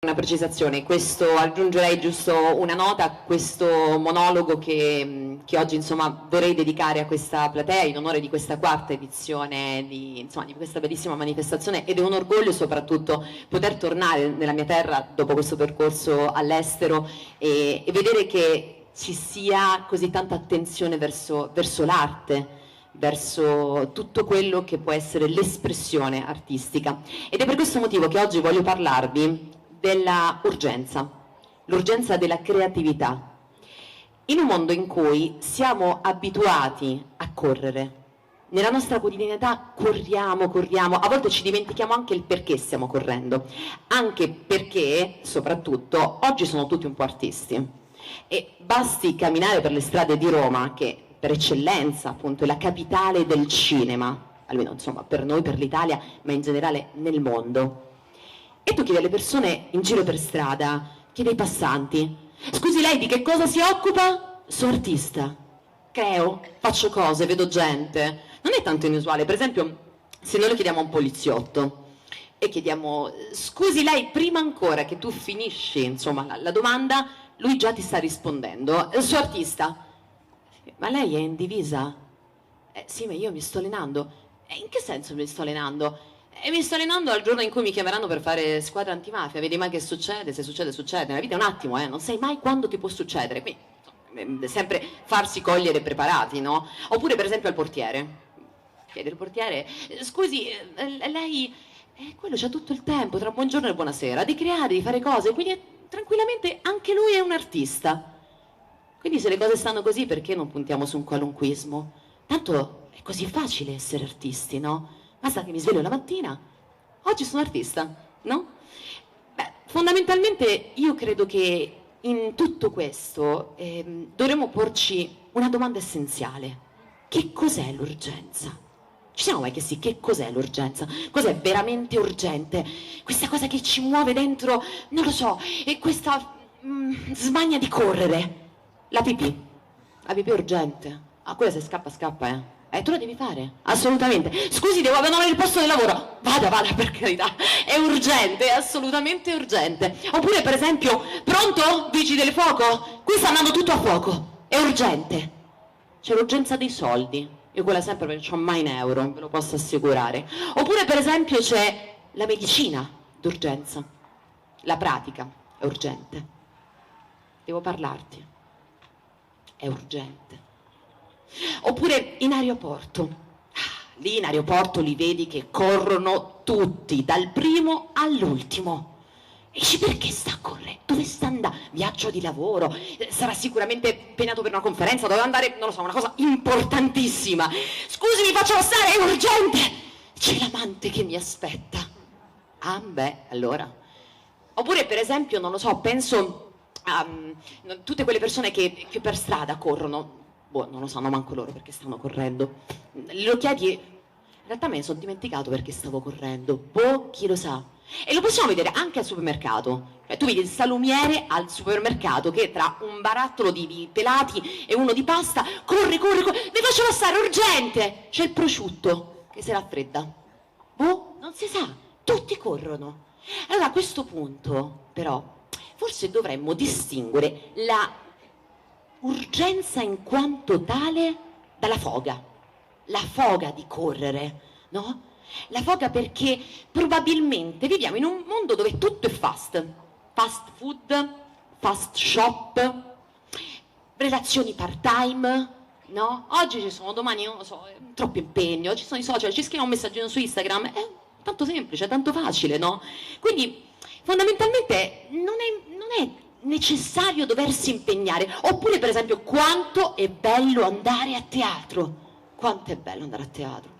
Una precisazione, aggiungerei giusto una nota a questo monologo che oggi insomma vorrei dedicare a questa platea in onore di questa quarta edizione di questa bellissima manifestazione, ed è un orgoglio soprattutto poter tornare nella mia terra dopo questo percorso all'estero e vedere che ci sia così tanta attenzione verso l'arte, verso tutto quello che può essere l'espressione artistica. Ed è per questo motivo che oggi voglio parlarvi della urgenza, l'urgenza della creatività. In un mondo in cui siamo abituati a correre, nella nostra quotidianità corriamo, a volte ci dimentichiamo anche il perché stiamo correndo, anche perché, soprattutto, oggi sono tutti un po' artisti. E basti camminare per le strade di Roma, che per eccellenza appunto è la capitale del cinema, almeno insomma per noi, per l'Italia, ma in generale nel mondo. E tu chiedi alle persone in giro per strada, chiedi ai passanti: scusi, lei di che cosa si occupa? Sono artista, creo, faccio cose, vedo gente. Non è tanto inusuale, per esempio, se noi lo chiediamo a un poliziotto e chiediamo: scusi, lei prima ancora che tu finisci insomma la domanda, lui già ti sta rispondendo: sono artista. Ma lei è in divisa? Sì, ma io mi sto allenando. In che senso mi sto allenando? E mi sto allenando al giorno in cui mi chiameranno per fare squadra antimafia. Vedi mai che succede? Se succede, succede. La vita è un attimo, non sai mai quando ti può succedere. Quindi sempre farsi cogliere preparati, no? Oppure per esempio al portiere. Chiede al portiere: scusi, lei quello c'ha tutto il tempo, tra buongiorno e buonasera, di creare, di fare cose, quindi tranquillamente anche lui è un artista. Quindi se le cose stanno così, perché non puntiamo su un qualunquismo? Tanto è così facile essere artisti, no? Basta che mi sveglio la mattina, oggi sono artista, no? Beh, fondamentalmente io credo che in tutto questo dovremmo porci una domanda essenziale: che cos'è l'urgenza? Ci siamo mai chiesti che cos'è l'urgenza? Cos'è veramente urgente? Questa cosa che ci muove dentro, non lo so, e questa smania di correre. La pipì è urgente. Ah, quella se scappa, scappa, tu la devi fare, assolutamente. Scusi, devo abbandonare il posto di lavoro. Vada, per carità. È urgente, è assolutamente urgente. Oppure, per esempio, pronto? Vigili del fuoco? Qui sta andando tutto a fuoco. È urgente. C'è l'urgenza dei soldi. Io quella sempre perché non ho mai un euro, ve lo posso assicurare. Oppure, per esempio, c'è la medicina d'urgenza. La pratica è urgente. Devo parlarti. È urgente. Oppure in aeroporto. Lì in aeroporto li vedi che corrono tutti, dal primo all'ultimo. E dici: perché sta a correre? Dove sta andando? Viaggio di lavoro, sarà sicuramente impegnato per una conferenza, doveva andare, non lo so, una cosa importantissima. Scusi, mi faccio passare, è urgente! C'è l'amante che mi aspetta. Ah, beh, allora. Oppure, per esempio, non lo so, penso a tutte quelle persone che per strada corrono. Boh, non lo sanno manco loro perché stanno correndo. Lo chiedi: in realtà me ne sono dimenticato perché stavo correndo. Boh, chi lo sa. E lo possiamo vedere anche al supermercato. Cioè, tu vedi il salumiere al supermercato che tra un barattolo di pelati e uno di pasta corre, vi faccio passare, urgente! C'è il prosciutto che si raffredda. Boh, non si sa, tutti corrono. Allora a questo punto, però, forse dovremmo distinguere la urgenza in quanto tale dalla foga. La foga di correre, no? La foga perché probabilmente viviamo in un mondo dove tutto è fast. Fast food, fast shop, relazioni part-time, no? Oggi ci sono, domani non lo so, troppo impegno, ci sono i social, ci scriviamo un messaggino su Instagram, è tanto semplice, tanto facile, no? Quindi fondamentalmente non è necessario doversi impegnare. Oppure, per esempio, quanto è bello andare a teatro. Quanto è bello andare a teatro.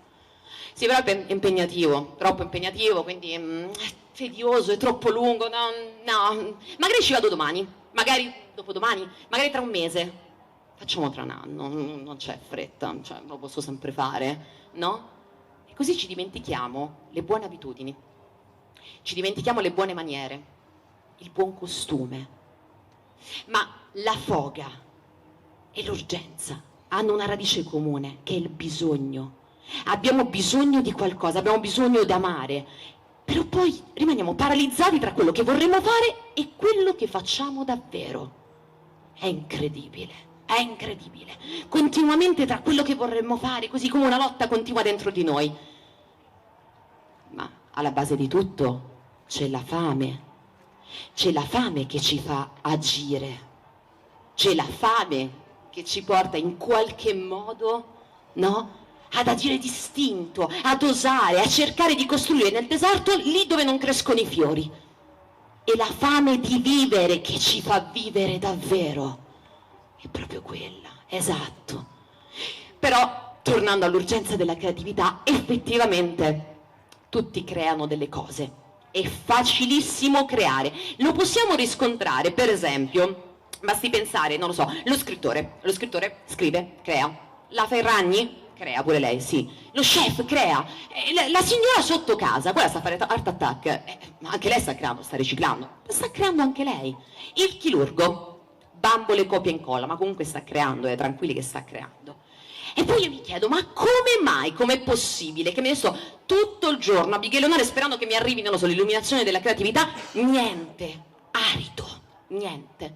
Sì, però è impegnativo, troppo impegnativo, quindi è tedioso, è troppo lungo. No, magari ci vado domani, magari dopodomani, magari tra un mese. Facciamo tra un anno, non c'è fretta, cioè, lo posso sempre fare, no? E così ci dimentichiamo le buone abitudini, ci dimentichiamo le buone maniere, il buon costume. Ma la foga e l'urgenza hanno una radice comune, che è il bisogno. Abbiamo bisogno di qualcosa, abbiamo bisogno di amare, però poi rimaniamo paralizzati tra quello che vorremmo fare e quello che facciamo davvero. È incredibile, è incredibile. Continuamente tra quello che vorremmo fare, così come una lotta continua dentro di noi. Ma alla base di tutto c'è la fame. C'è la fame che ci fa agire. C'è la fame che ci porta in qualche modo, no? Ad agire distinto, ad osare, a cercare di costruire nel deserto lì dove non crescono i fiori. È la fame di vivere che ci fa vivere davvero. È proprio quella, esatto. Però, tornando all'urgenza della creatività, effettivamente tutti creano delle cose. È facilissimo creare. Lo possiamo riscontrare, per esempio, basti pensare, non lo so, lo scrittore scrive, crea. La Ferragni crea pure lei, sì. Lo chef crea. La signora sotto casa, quella sta a fare Art Attack, anche lei sta creando, sta riciclando. Sta creando anche lei. Il chirurgo, bambole, copia e incolla, ma comunque sta creando, tranquilli che sta creando. E poi io mi chiedo, ma come mai, com'è possibile che me ne sto tutto il giorno a bighellonare sperando che mi arrivi, non lo so, l'illuminazione della creatività? Niente, arido, niente.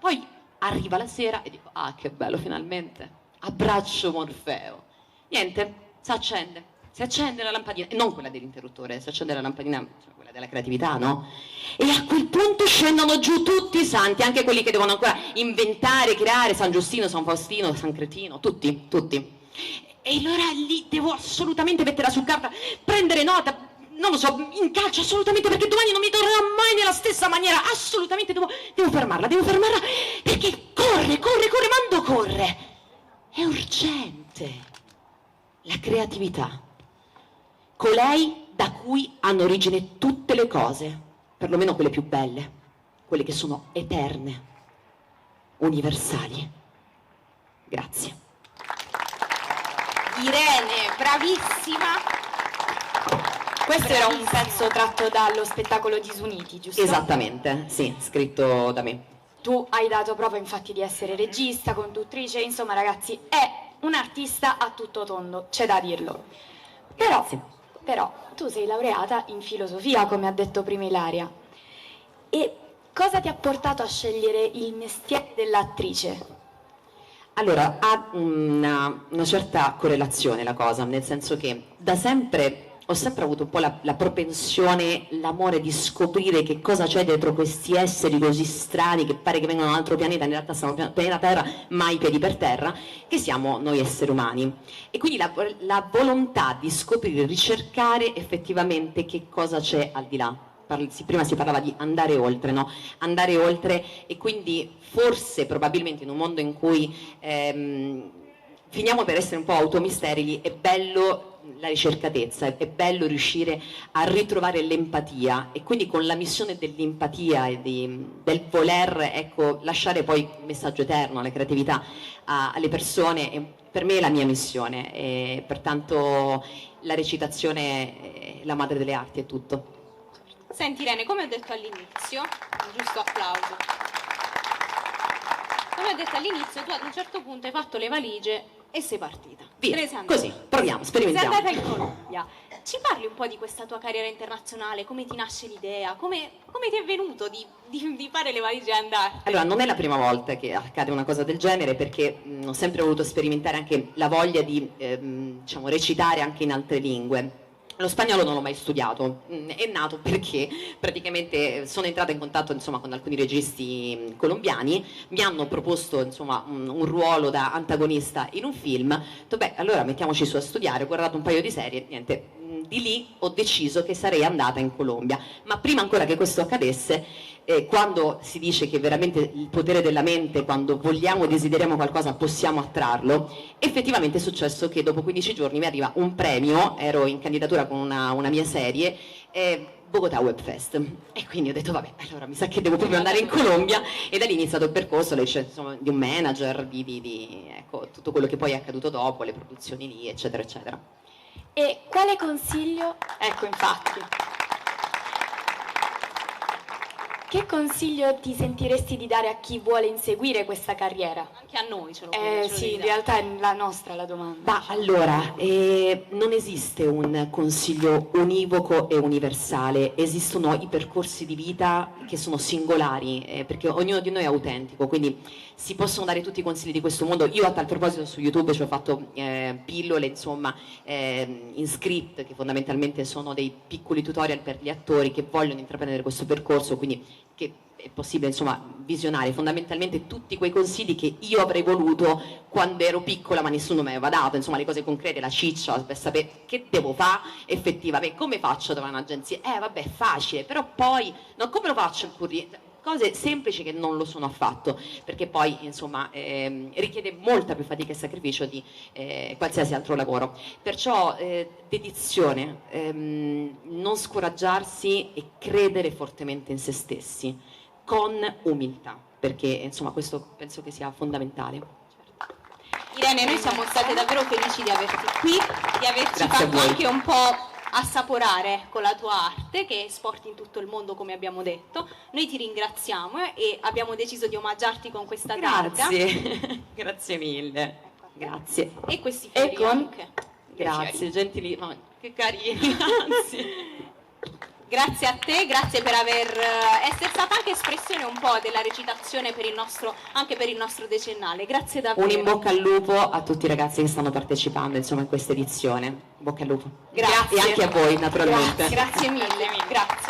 Poi arriva la sera e dico, ah che bello finalmente, abbraccio Morfeo. Niente, si accende la lampadina, e non quella dell'interruttore, si accende la lampadina, cioè quella della creatività, no? E a quel punto scendono giù tutti i santi, anche quelli che devono ancora inventare, creare, San Giustino, San Faustino, San Cretino, tutti. E allora lì devo assolutamente metterla su carta, prendere nota, non lo so, in calcio assolutamente, perché domani non mi tornerà mai nella stessa maniera, assolutamente devo fermarla, perché corre, Mando corre, è urgente. La creatività, colei da cui hanno origine tutte le cose, perlomeno quelle più belle, quelle che sono eterne, universali. Grazie. Irene, bravissima. Questo era un pezzo tratto dallo spettacolo Disuniti, giusto? Esattamente, sì, scritto da me. Tu hai dato prova infatti di essere regista, conduttrice, insomma ragazzi, è un artista a tutto tondo, c'è da dirlo. Però tu sei laureata in filosofia, come ha detto prima Ilaria. E cosa ti ha portato a scegliere il mestiere dell'attrice? Allora, ha una certa correlazione la cosa, nel senso che da sempre ho sempre avuto un po' la propensione, l'amore di scoprire che cosa c'è dietro questi esseri così strani che pare che vengono da un altro pianeta, in realtà stanno sul pianeta Terra, mai piedi per terra, che siamo noi esseri umani. E quindi la volontà di scoprire, ricercare effettivamente che cosa c'è al di là. Prima si parlava di andare oltre, no? Andare oltre, e quindi forse, probabilmente in un mondo in cui finiamo per essere un po' automisterili, è bello la ricercatezza, è bello riuscire a ritrovare l'empatia, e quindi con la missione dell'empatia e del voler, ecco, lasciare poi un messaggio eterno, la creatività alle persone, per me è la mia missione, e pertanto la recitazione è la madre delle arti, è tutto. Senti Irene, come ho detto all'inizio, un giusto applauso, come ho detto all'inizio, tu ad un certo punto hai fatto le valigie e sei partita. Via, così, proviamo, sperimentiamo. Sei andata in Colombia. Ci parli un po' di questa tua carriera internazionale, come ti nasce l'idea, come ti è venuto di fare le valigie e andare? Allora, non è la prima volta che accade una cosa del genere, perché ho sempre voluto sperimentare anche la voglia di diciamo, recitare anche in altre lingue. Lo spagnolo non l'ho mai studiato, è nato perché praticamente sono entrata in contatto, insomma, con alcuni registi colombiani, mi hanno proposto, insomma, un ruolo da antagonista in un film, ho detto beh, allora mettiamoci su a studiare, ho guardato un paio di serie, niente, di lì ho deciso che sarei andata in Colombia, ma prima ancora che questo accadesse, quando si dice che veramente il potere della mente, quando vogliamo o desideriamo qualcosa possiamo attrarlo, effettivamente è successo che dopo 15 giorni mi arriva un premio, ero in candidatura con una mia serie, Bogotà Web Fest, e quindi ho detto vabbè, allora mi sa che devo proprio andare in Colombia, e da lì è iniziato il percorso, insomma, di un manager, ecco, tutto quello che poi è accaduto dopo, le produzioni lì, eccetera eccetera. E quale consiglio? Ecco, infatti. Che consiglio ti sentiresti di dare a chi vuole inseguire questa carriera? che a noi ce lo Sì, in devi dare. realtà è la nostra la domanda. Ma allora, non esiste un consiglio univoco e universale, esistono i percorsi di vita che sono singolari, perché ognuno di noi è autentico, quindi si possono dare tutti i consigli di questo mondo. Io a tal proposito su YouTube ci ho fatto pillole, insomma, in script, che fondamentalmente sono dei piccoli tutorial per gli attori che vogliono intraprendere questo percorso, quindi che è possibile insomma visionare fondamentalmente tutti quei consigli che io avrei voluto quando ero piccola ma nessuno mi aveva dato, insomma le cose concrete, la ciccia per sapere che devo fare effettivamente, come faccio ad avere un'agenzia, vabbè è facile, però poi no, come lo faccio il curriculum, cose semplici che non lo sono affatto, perché poi insomma richiede molta più fatica e sacrificio di qualsiasi altro lavoro, perciò dedizione, non scoraggiarsi e credere fortemente in se stessi con umiltà, perché insomma questo penso che sia fondamentale. Irene, noi siamo state davvero felici di averti qui, di averci Grazie a fatto voi. anche un po' assaporare con la tua arte che esporti in tutto il mondo, come abbiamo detto. Noi ti ringraziamo e abbiamo deciso di omaggiarti con questa targa Grazie, grazie mille, grazie. e questi fiori con- anche. Grazie, gentili, ma che carini, anzi. Grazie a te, grazie per essere stata anche espressione un po' della recitazione per anche per il nostro decennale. Grazie davvero. Un in bocca al lupo a tutti i ragazzi che stanno partecipando insomma in questa edizione. In bocca al lupo. Grazie. E anche a voi naturalmente. Grazie mille. Grazie.